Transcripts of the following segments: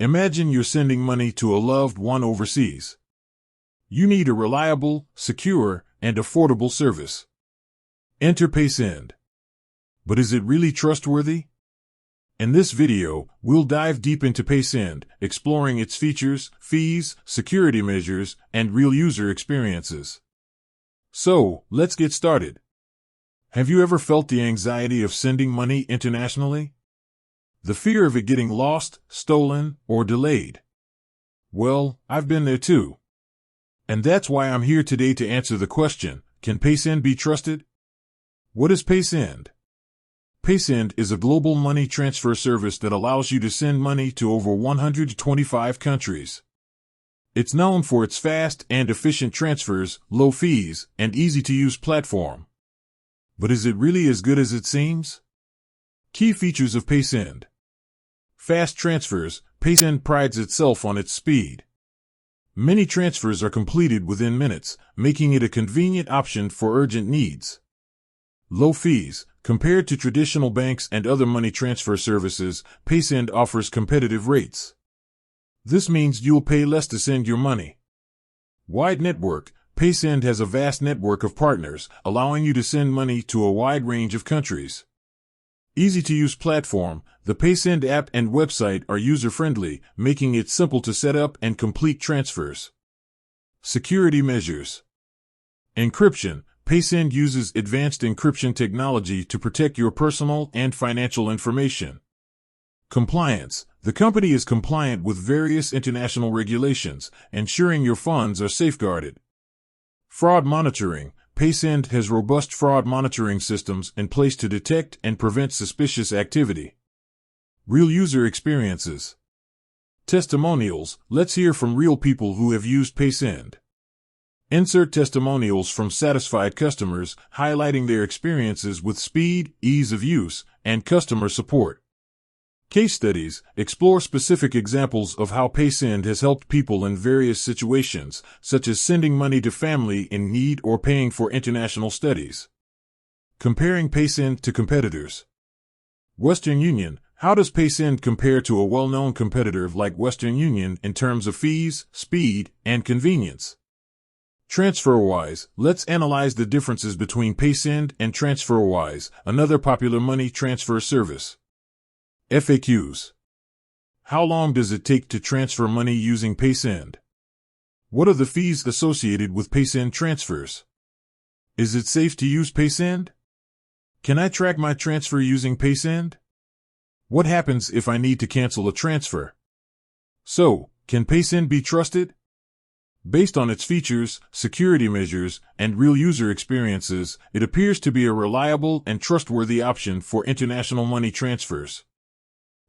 Imagine you're sending money to a loved one overseas. You need a reliable, secure, and affordable service. Enter Paysend. But is it really trustworthy? In this video, we'll dive deep into Paysend, exploring its features, fees, security measures, and real user experiences. So, let's get started. Have you ever felt the anxiety of sending money internationally? The fear of it getting lost, stolen, or delayed? Well, I've been there too. And that's why I'm here today to answer the question, can Paysend be trusted? What is Paysend? Paysend is a global money transfer service that allows you to send money to over 125 countries. It's known for its fast and efficient transfers, low fees, and easy-to-use platform. But is it really as good as it seems? Key features of Paysend. Fast transfers. Paysend prides itself on its speed. Many transfers are completed within minutes, making it a convenient option for urgent needs. Low fees. Compared to traditional banks and other money transfer services, Paysend offers competitive rates. This means you'll pay less to send your money. Wide network. Paysend has a vast network of partners, allowing you to send money to a wide range of countries. Easy-to-use platform. The Paysend app and website are user-friendly, making it simple to set up and complete transfers. Security measures. Encryption. Paysend uses advanced encryption technology to protect your personal and financial information. Compliance. The company is compliant with various international regulations, ensuring your funds are safeguarded. Fraud monitoring. Paysend has robust fraud monitoring systems in place to detect and prevent suspicious activity. Real user experiences. Testimonials. Let's hear from real people who have used Paysend. Insert testimonials from satisfied customers, highlighting their experiences with speed, ease of use, and customer support. Case studies. Explore specific examples of how Paysend has helped people in various situations, such as sending money to family in need or paying for international studies. Comparing Paysend to competitors. Western Union. How does Paysend compare to a well-known competitor like Western Union in terms of fees, speed, and convenience? TransferWise. Let's analyze the differences between Paysend and TransferWise, another popular money transfer service. FAQs. How long does it take to transfer money using Paysend? What are the fees associated with Paysend transfers? Is it safe to use Paysend? Can I track my transfer using Paysend? What happens if I need to cancel a transfer? So, can Paysend be trusted? Based on its features, security measures, and real user experiences, it appears to be a reliable and trustworthy option for international money transfers.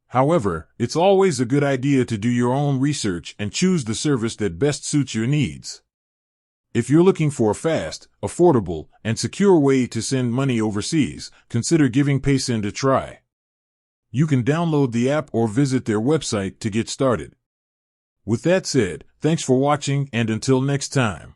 However, it's always a good idea to do your own research and choose the service that best suits your needs. If you're looking for a fast, affordable, and secure way to send money overseas, consider giving Paysend a try. You can download the app or visit their website to get started. With that said, thanks for watching and until next time.